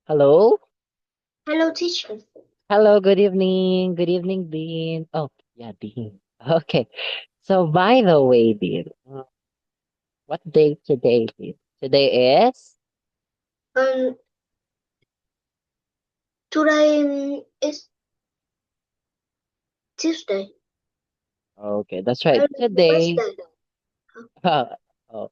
Hello? Hello, teacher. Hello, good evening. Good evening, Dean. Oh, yeah, Dean. Okay. So, by the way, Dean, what day today, Dean? Today is? Um, today is Tuesday. Okay, that's right. Today, Wednesday. oh,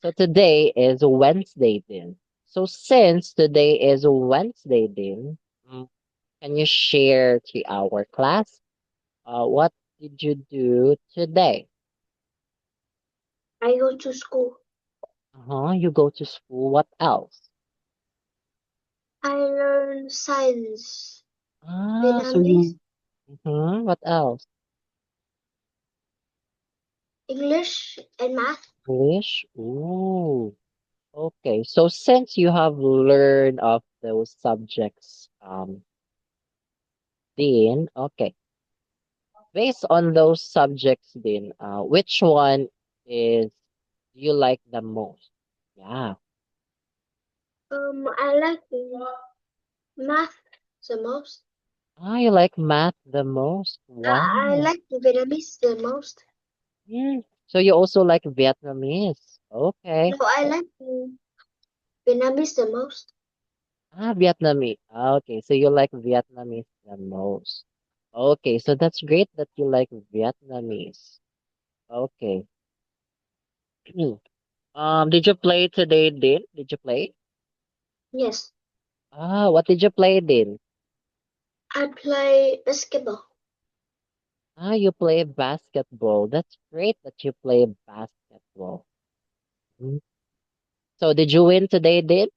so today is Wednesday, Dean. So, since today is Wednesday, Dean, can you share to our class, what did you do today? I go to school. You go to school. What else? I learn science, So Vietnamese, you what else? English, and math. English? Ooh, okay. So since you have learned of those subjects, Dean, okay. Based on those subjects, Dean, which one is you like the most? Yeah. I like math the most. You like math the most? I Wow. like Vietnamese the most. So you also like Vietnamese? Okay. No, I like Vietnamese the most. Vietnamese. Okay, so you like Vietnamese the most. Okay, so that's great that you like Vietnamese. Okay. Did you play today, Din? Did you play? Yes, What did you play, Din? I play basketball. You play basketball. That's great that you play basketball. Mm. So did you win today, Din?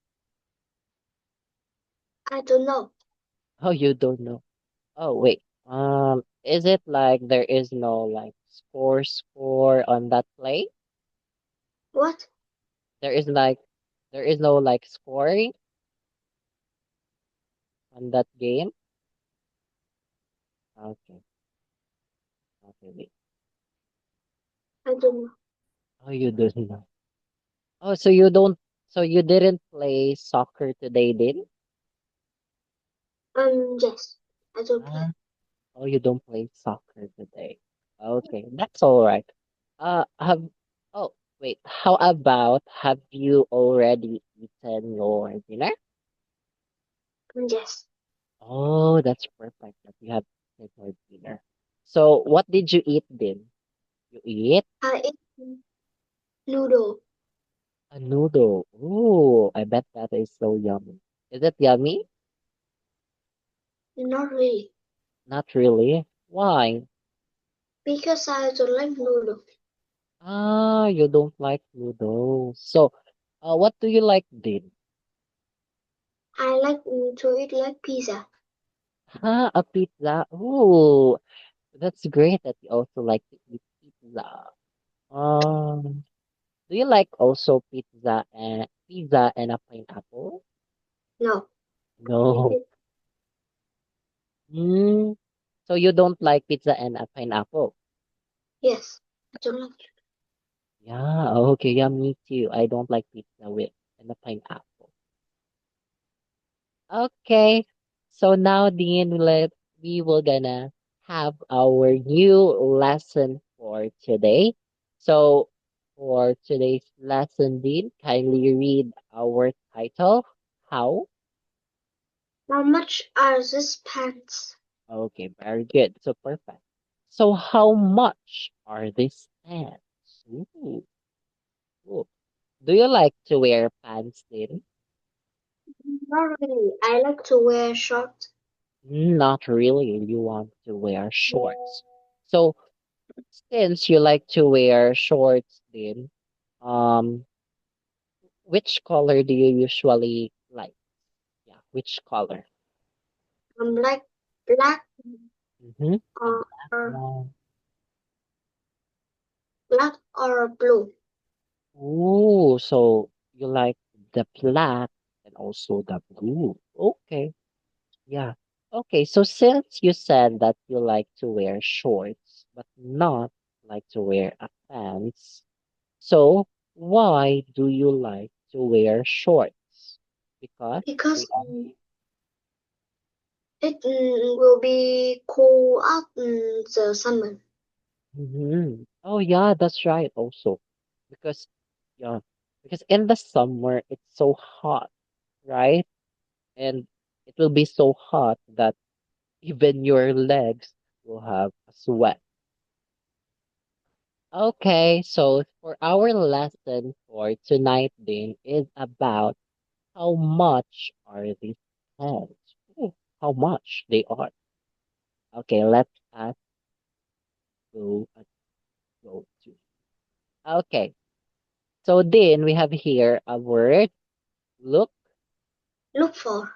I don't know. Oh, you don't know. Oh, wait. Is it like there is no like score on that play? What? There is like there is no like scoring on that game? Okay. Okay, wait. I don't know. Oh, you don't know. Oh, so you don't, so you didn't play soccer today, did? Yes, I don't play. Ah, oh, you don't play soccer today. Okay, that's all right. Have, oh, wait, how about have you already eaten your dinner? Yes, Oh, that's perfect that you have eaten your dinner. So, what did you eat then? You eat I eat noodle. a noodle. Ooh, I bet that is so yummy. Is it yummy? Not really, Not really. Why? because I don't like noodle. You don't like noodles. So, what do you like then? I like to eat like pizza. A pizza. Ooh, that's great that you also like to eat pizza. Um, do you like also pizza and a pineapple? No, No. Mm, so you don't like pizza and a pineapple? yes, I don't like it. Yeah, okay, yeah, me too. I don't like pizza with and a pineapple. Okay, so now Dean, we will gonna have our new lesson for today. So for today's lesson, Dean, kindly read our title. How? How much are these pants? Okay, very good. So perfect. So how much are these pants? Ooh. Do you like to wear pants, Dean? Not really. I like to wear shorts. Not really. You want to wear shorts. So since you like to wear shorts, then, um, which color do you usually like? Yeah, which color? Like black Mm-hmm. A or, black or one. black or blue. Ooh, so you like the black and also the blue. Okay, yeah. Okay, so since you said that you like to wear shorts, but not like to wear a pants, so why do you like to wear shorts? Because we because are. it will be cool out in the summer. Oh yeah, that's right also. Because yeah, because in the summer it's so hot, right? And it will be so hot that even your legs will have a sweat. Okay, so for our lesson for tonight, then, is about how much are these pens? Ooh, how much they are. Okay, let us go go to. Okay, so then we have here a word look. Look for.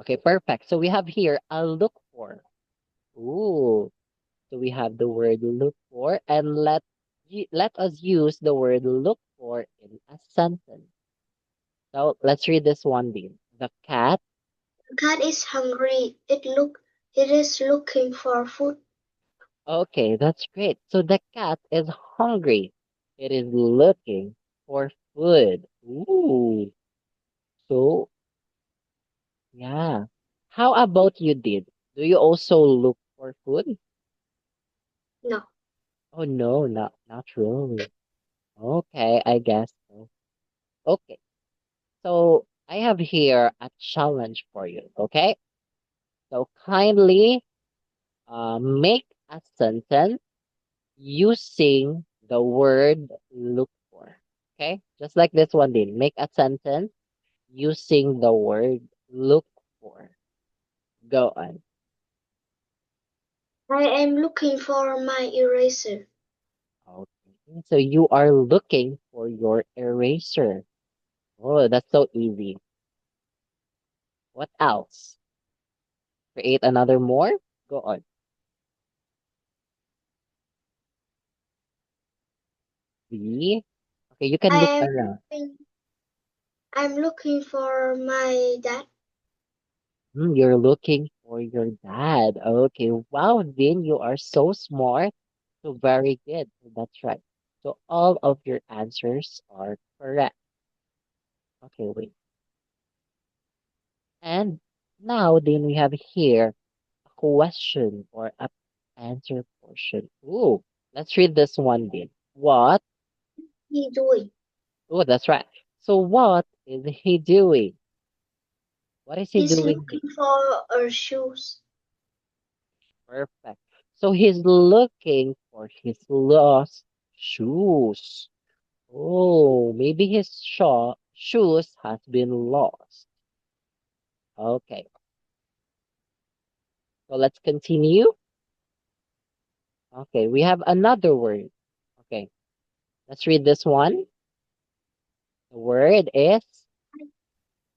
Okay, perfect. So we have here a look for. Ooh, so we have the word look for, and let us use the word look for in a sentence. So let's read this one, Dean. The cat. The cat is hungry. It is looking for food. Okay, that's great. So the cat is hungry. It is looking for food. Ooh. So yeah. How about you, did? Do you also look for food? No, Oh no, not really. Okay, I guess so. Okay. So I have here a challenge for you. Okay. So kindly make a sentence using the word look for. Okay? Just like this one did. Make a sentence using the word look for. Go on. I am looking for my eraser. Okay. So you are looking for your eraser. Oh, that's so easy. What else? Create another more? Go on. B. Okay, you can I look am around. looking, I'm looking for my dad. You're looking for your dad. Okay. Wow, Vin, you are so smart. So very good. That's right. So all of your answers are correct. Okay, wait. And now then we have here a question or a answer portion. Ooh, let's read this one then. What? He doing? Oh, that's right. So what is he doing? What is he He's doing? looking for her shoes. Perfect. So he's looking for his lost shoes. Oh, maybe his shoes has been lost. Okay, so let's continue. Okay, we have another word. Okay, let's read this one. The word is,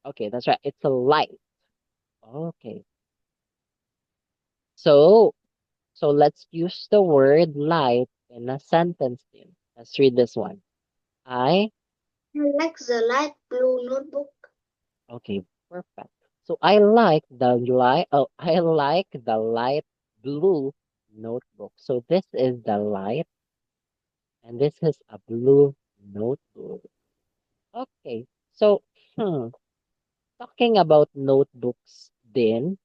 okay, that's right. It's a light. Okay, so let's use the word light in a sentence then. Let's read this one. I, I like the light blue notebook. okay, perfect. So I like the light, oh, I like the light blue notebook. So this is the light and this is a blue notebook. Okay, so, hmm, talking about notebooks, then,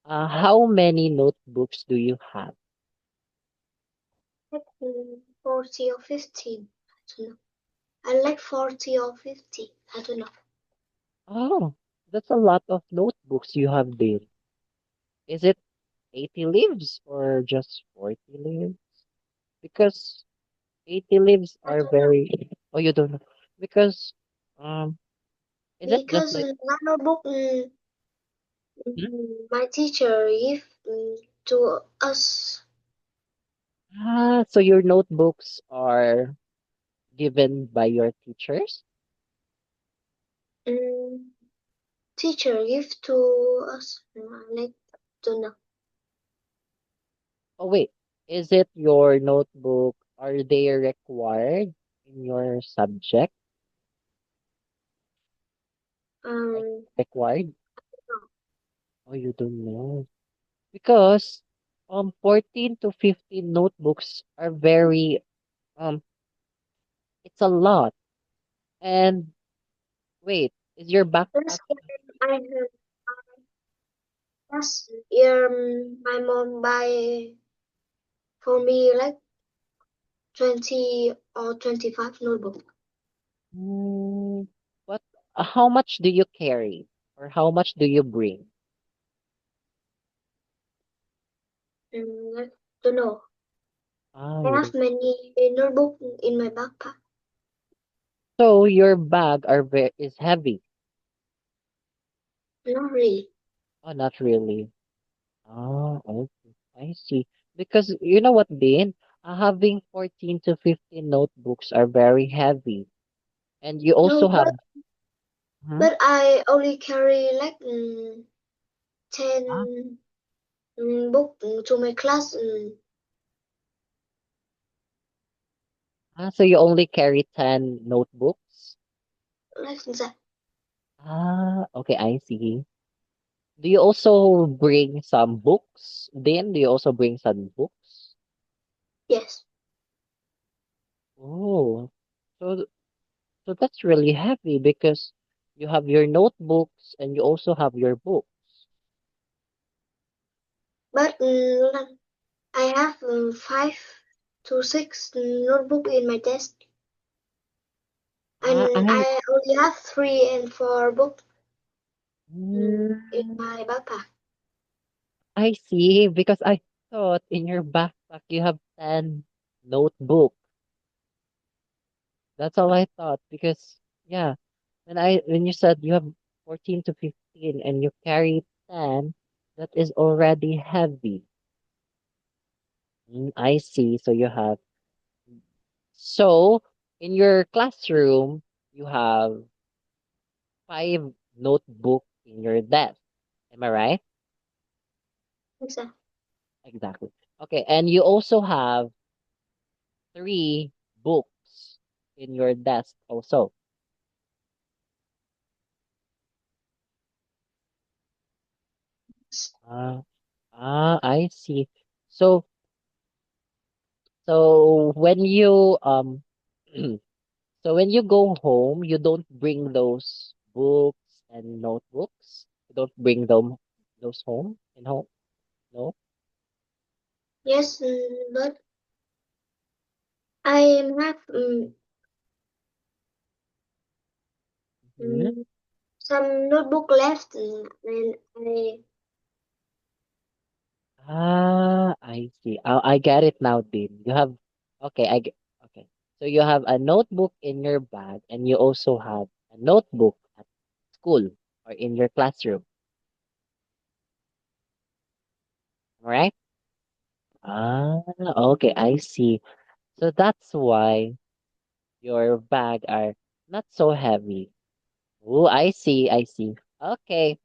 how many notebooks do you have? Like 40 or 50. I don't know. I like 40 or 50. I don't know. Oh, that's a lot of notebooks you have there. Is it 80 leaves or just 40 leaves? Because 80 leaves I are don't know. very, oh, you don't know. Because, um, is it just Because like, my notebook, hmm? my teacher gave to us. So your notebooks are given by your teachers? Um, Teacher give to us. I like don't know. Oh, wait. Is it your notebook? Are they required in your subject? Like, Um, required? Oh, you don't know. Because 14 to 15 notebooks are very, it's a lot. And Wait, is your backpack? Last year I have last year my mom buy for me like 20 or 25 notebook. Mm, what? How much do you carry, or how much do you bring? I don't know. Ah, I you have don't. many notebook in my backpack. So your bag is heavy. Not really. Oh, not really. Oh, okay. I see. Because you know what, Dean? Having 14 to 15 notebooks are very heavy. And you also No, have, hmm? but I only carry like Ah, 10 book to my class. so you only carry 10 notebooks? Like that. Ah, okay, I see. Do you also bring some books? Then do you also bring some books? Yes. Oh, so so that's really heavy because you have your notebooks and you also have your books. But I have 5 to 6 notebook in my desk, Ah, and I only have 3 and 4 book in mm, my backpack. I see. Because I thought in your backpack you have 10 notebook. That's all I thought. Because yeah, when you said you have 14 to 15 and you carry 10, that is already heavy. I see. So you have so in your classroom you have 5 notebook in your desk. Am I right? Exactly. Exactly. Okay, and you also have 3 books in your desk also. Ah, I see. So, so when you so when you go home, you don't bring those books and notebooks. You don't bring those home in home. No. Yes, but I have Mhm. some notebook left, and I see. I get it now, Dean. You have okay. Okay. So you have a notebook in your bag, and you also have a notebook at school or in your classroom. Right? Okay, I see. So that's why your bag are not so heavy. Oh, I see, I see. Okay.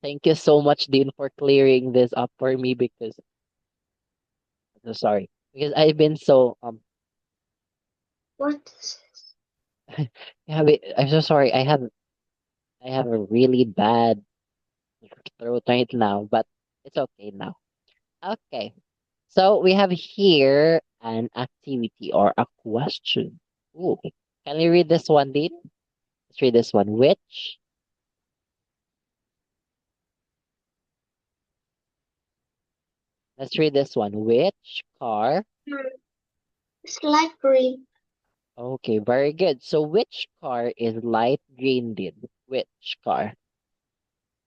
Thank you so much, Dean, for clearing this up for me because I'm so sorry. Because I've been so what is I'm so sorry. I have a really bad throat right now, but it's okay now. Okay. So we have here an activity or a question. Ooh. Can you read this one, Dean? Let's read this one. Let's read this one. Which car? it's light green? Okay, very good. So which car is light green, Dean? Which car?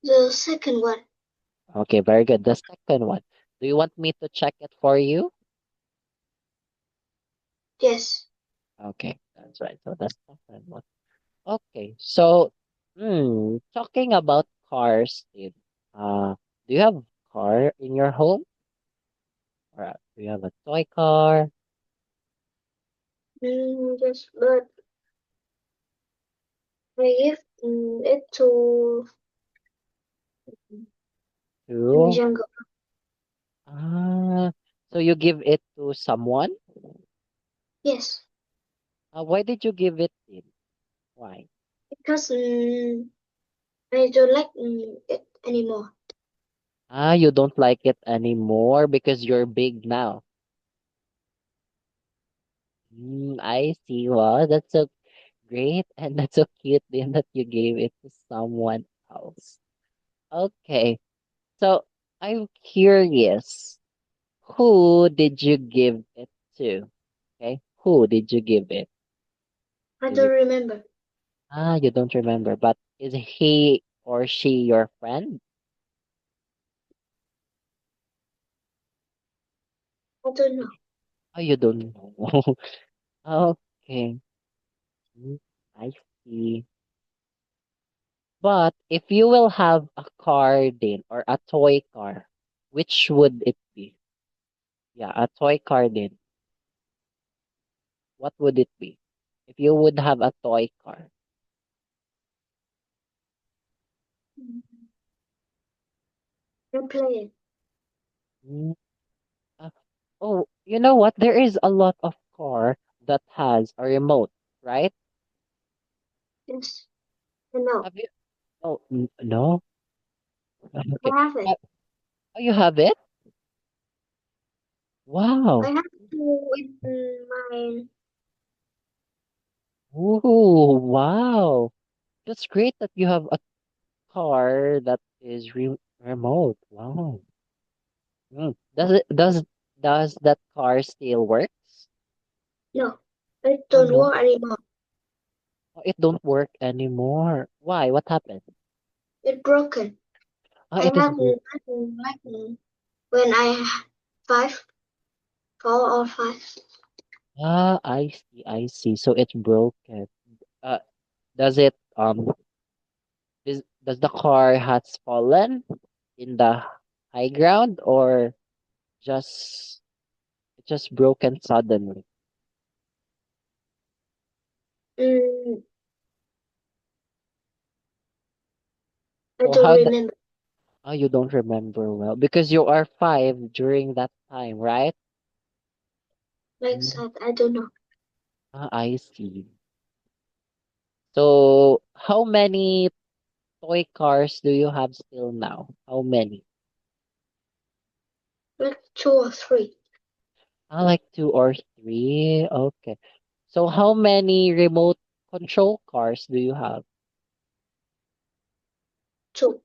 The second one. Okay, very good. The second one. Do you want me to check it for you? Yes. Okay, that's right. So the second one. Okay, so talking about cars, Dean. Do you have car in your home? Or do you have a toy car? Yes, but I give it to Two. Django. Ah, so you give it to someone? Yes, Why did you give it in? Why? because I don't like it anymore. You don't like it anymore because you're big now. I see. Well, that's so great, and that's so cute then that you gave it to someone else. Okay, so I'm curious, who did you give it to? Okay, who did you give it? I Is don't it remember. you don't remember, but is he or she your friend? I don't know. Oh, you don't know. Okay, mm, I see. But if you will have a car then or a toy car, which would it be? Yeah, a toy car then. What would it be? If you would have a toy car. I play it. Mm, uh, oh, you know what? There is a lot of car that has a remote, right? Yes, I know. Have you? Oh, no. Okay. I have it. Uh, Oh, you have it? I Wow. have to in my Ooh, wow. That's great that you have a car that is remote. Wow. Does that car still works? no. It Oh don't no, work anymore. oh, it don't work anymore. Why? What happened? It's broken. Oh, I it is have broke. like when I five, 4 or 5. Ah, I see, I see. So it's broken. Uh, does it does the car has fallen in the high ground or just it just broken suddenly? Mm, I So don't how the remember. oh you don't remember well because you are 5 during that time, right? Like Mm, that, I don't know. ah, I see. So how many toy cars do you have still now? How many? Like 2 or 3. I like 2 or 3. Okay. So how many remote control cars do you have? 2.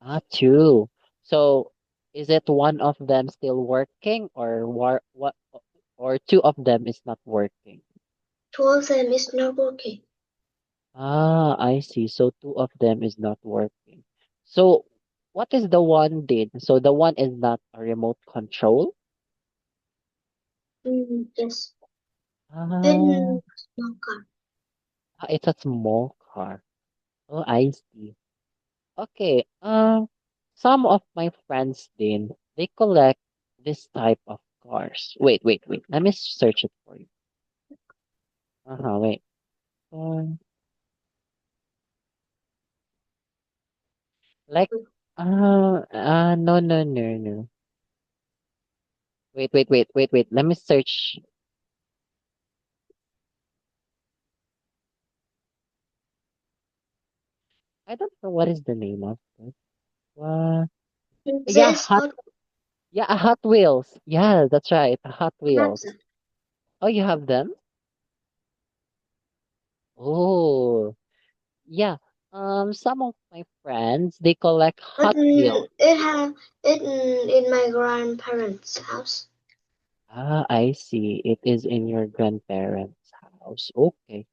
Ah, two. So is it one of them still working or what or two of them is not working? 2 of them is not working. Ah, I see. So two of them is not working. So what is the one did? So the one is not a remote control? Yes. Ah, And small car. it's a small car. Oh, I see. Okay. Some of my friends then they collect this type of cars. Wait. Let me search it for you. Wait. Um, like, no. Wait. Let me search. I don't know what is the name of it. Uh, yeah, This Hot. hot Yeah, a Hot Wheels. Yeah, that's right. A Hot Wheels. Hamza. Oh, you have them? Oh, yeah. Some of my friends they collect But Hot Wheels. it have it in my grandparents' house. Ah, I see. It is in your grandparents' house. Okay.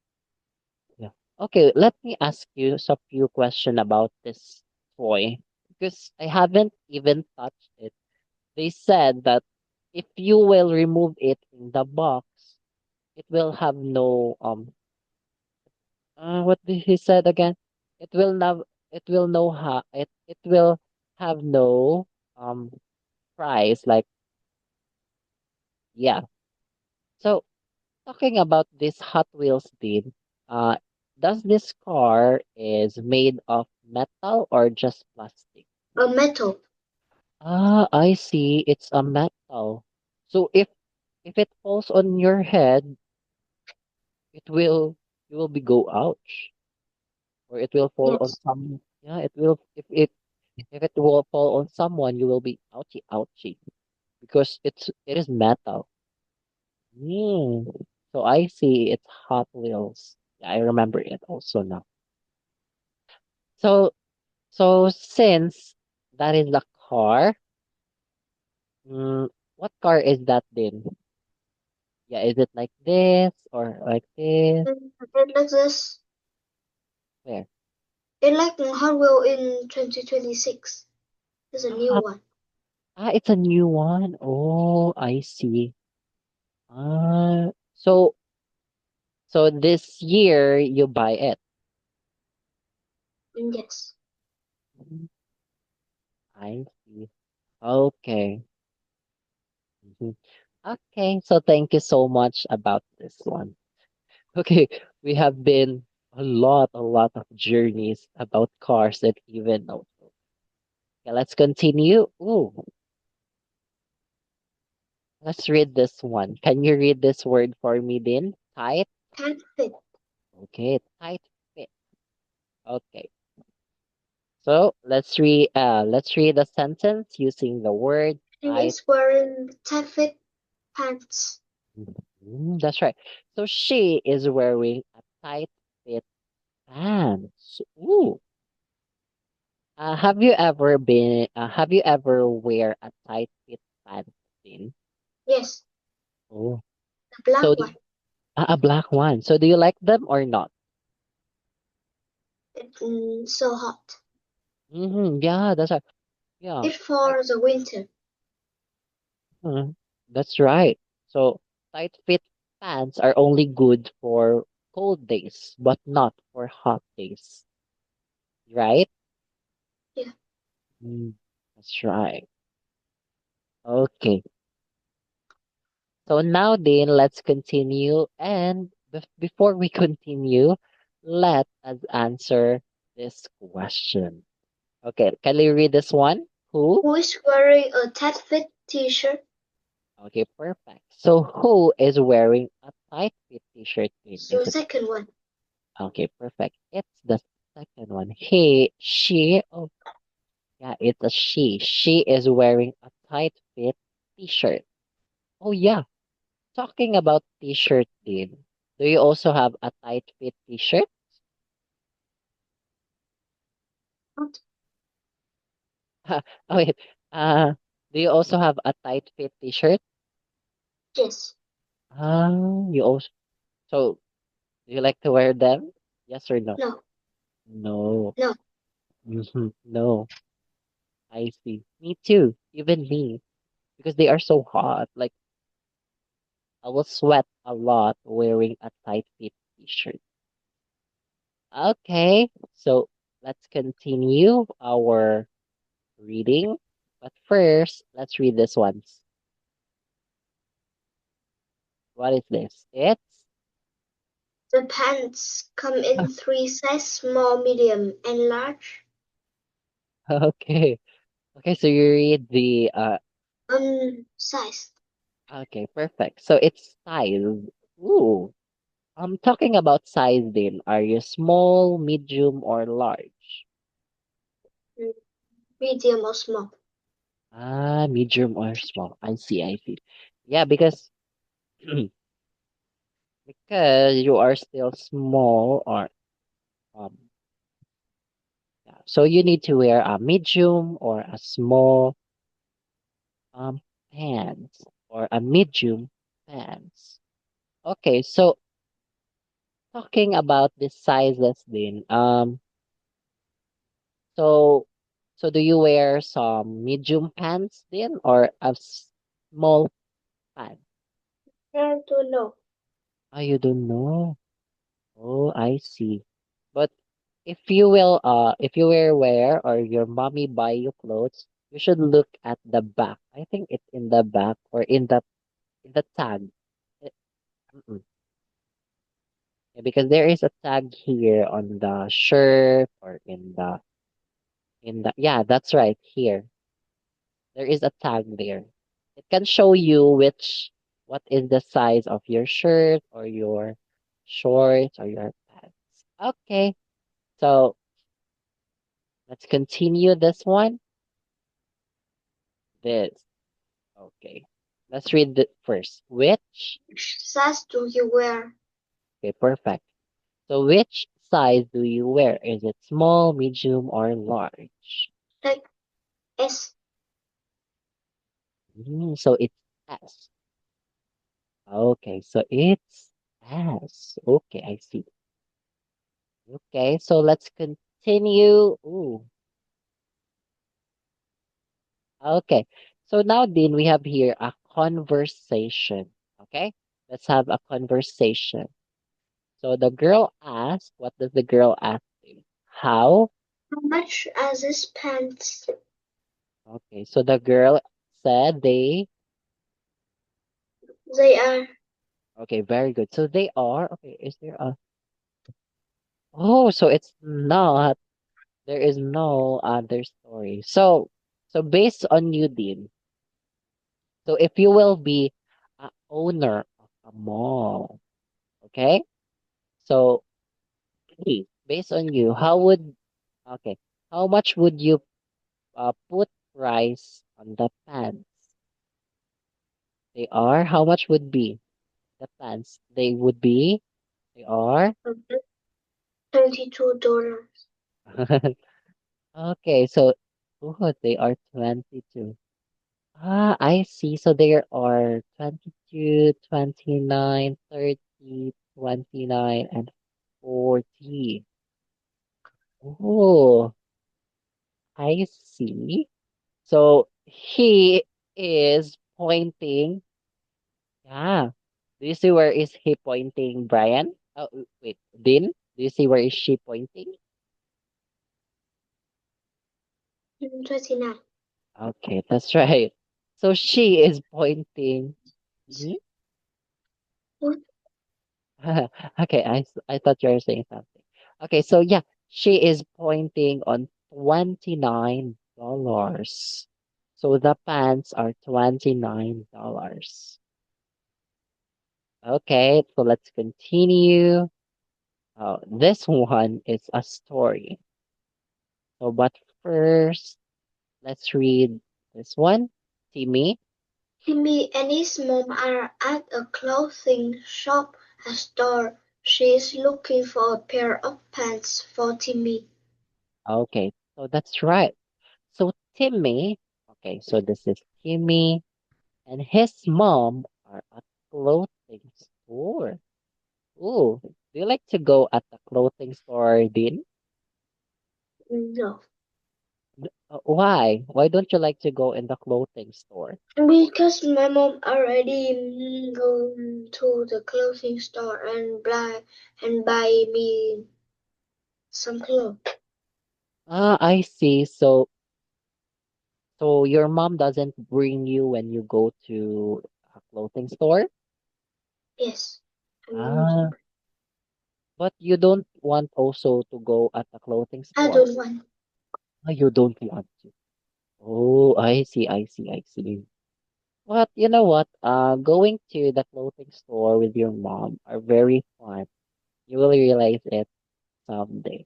Yeah. Okay, let me ask you a few questions about this toy because I haven't even touched it. They said that if you will remove it in the box, it will have no what did he said again? It will not it will no ha it will have no um price like yeah. So talking about this Hot Wheels bin, uh, does this car is made of metal or just plastic? A metal. Ah, I see. It's a metal. So if it falls on your head, it will you will be go ouch, or it will fall on Yes. some. Yeah, it will. If it will fall on someone, you will be ouchie because it is metal. Hmm. So I see. It's Hot Wheels. Yeah, I remember it also now. So, so since that is the car, mm, what car is that then? Yeah, is it like this or like this? It like this. Where? It like Hot Wheel in 2026. It's a new Ah, one. it's a new one. Oh, I see. So this year you buy it. Yes. Mm, I see. Okay. Mhm. Okay, so thank you so much about this one. Okay, we have been a lot of journeys about cars and even autos. Okay, let's continue. Ooh, let's read this one. Can you read this word for me, Din? Tight. Tight fit. Okay, tight fit. Okay. So let's read the sentence using the word She tight. is wearing tight fit pants. That's right. So she is wearing a tight fit pants. Ooh. Have you ever wear a tight fit pants in? Yes, Oh. the black So one. a black one. So do you like them or not? It's so hot. Yeah, that's right. Yeah. It's I, for the winter. mm, that's right. So tight fit pants are only good for cold days, but not for hot days, right? Yeah. Mm, that's right. Okay. So now then, let's continue. And before we continue, let us answer this question. Okay, can you read this one? Who? Who is wearing a tight fit t-shirt? Okay, perfect. So who is wearing a tight fit t-shirt in? So Is it second one. okay? Perfect. It's the second one. He, she. Oh, yeah, it's a she. She is wearing a tight fit t-shirt. Oh yeah. Talking about t-shirt, Dean. Do you also have a tight fit t-shirt? What? Oh wait. Uh, do you also have a tight fit t-shirt? Yes. You also. So, do you like to wear them? Yes or no? No. No. No. No. I see. Me too. Even me. Because they are so hot. Like, I will sweat a lot wearing a tight fit t-shirt. Okay. So, let's continue our reading. But first, let's read this one. What is this? It's The pants come in three sizes: small, medium, and large. okay. Okay, so you read the Sized. okay, perfect. So it's size. Ooh. Talking about size then, are you small, medium, or large? Mm, Medium or small. Medium or small. I see, I see. Yeah, because because you are still small or um yeah. So you need to wear a medium or a small um pants or a medium pants. Okay, so talking about the sizes then, so do you wear some medium pants then or a small pants? I don't know. Oh, you don't know. Oh, I see. But if you wear or your mommy buy you clothes, you should look at the back. I think it's in the back or in the tag. Eh, mm-mm. Yeah, because there is a tag here on the shirt or in the yeah, that's right here. There is a tag there. It can show you what is the size of your shirt or your shorts or your pants. Okay, so let's continue this one. This. Okay. Let's read it first. Which? Which size do you wear? Okay, perfect. So which size do you wear? Is it small, medium, or large? Like S. So it's S. Okay, so it's S. Okay, I see. Okay, so let's continue. Ooh, okay. So now, Dean, we have here a conversation. Okay, let's have a conversation. So the girl asked, what does the girl ask you? How? How much are these pants? Okay, so the girl said they, They are okay, very good. So they are, okay, is there a, oh, so it's not, there is no other story. So based on you, Dean, so if you will be a owner of a mall, okay? So based on you, how would, okay, how much would you put price on the pants? They are, how much would be the pants? They would be, they are. $22. Okay, so oh, they are 22. Ah, I see. So there are 22, 29, 30, 29, and 40. Oh, I see. So he is pointing. Yeah. Do you see where is he pointing, Brian? Oh, wait, Din? Do you see where is she pointing? 29. Okay, that's right. So she is pointing. Mhm. Okay, I thought you were saying something. Okay, so yeah, she is pointing on $29. So the pants are $29. Okay, so let's continue. This one is a story. So, but first, let's read this one. Timmy. Timmy and his mom are at a clothing shop, a store. She is looking for a pair of pants for Timmy. Okay, so that's right. So Timmy, okay, so this is Timmy and his mom are at clothing store. Ooh, do you like to go at the clothing store, Dean? No, Why? Why don't you like to go in the clothing store? because my mom already gone to the clothing store and buy me some clothes. Ah, I see. So your mom doesn't bring you when you go to a clothing store? Yes, Ah, but you don't want also to go at the clothing I store. don't want. Ah, you don't want to. Oh, I see. But you know what? Going to the clothing store with your mom are very fun. You will realize it someday.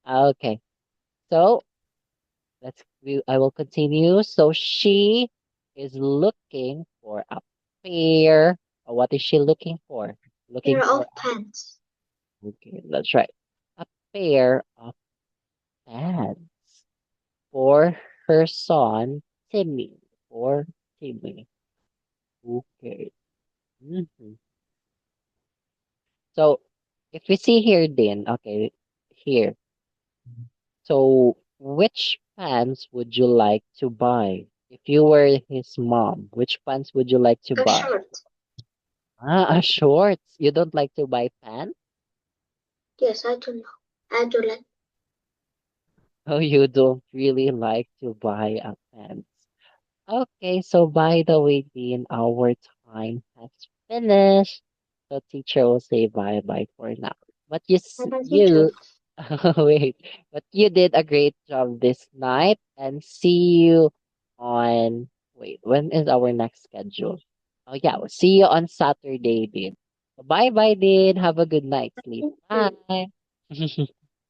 Okay, so I will continue. So she is looking for a pair. What is she looking for? Looking Pair for, of pants. okay, that's right. A pair of pants for her son, Timmy. For Timmy. Okay. Mhm. So if we see here, then, okay, here. So which pants would you like to buy? If you were his mom, which pants would you like to A buy? shirt. Ah, a shorts. You don't like to buy pants? Yes, I don't know. I don't like. Oh, you don't really like to buy a pants. Okay, so by the way, Dean, our time has finished. So teacher will say bye-bye for now. But You too. you wait, but you did a great job this night and see you on, wait, when is our next schedule? Oh yeah, we'll see you on Saturday, Dean. Bye bye, Dean. Have a good night sleep. Bye.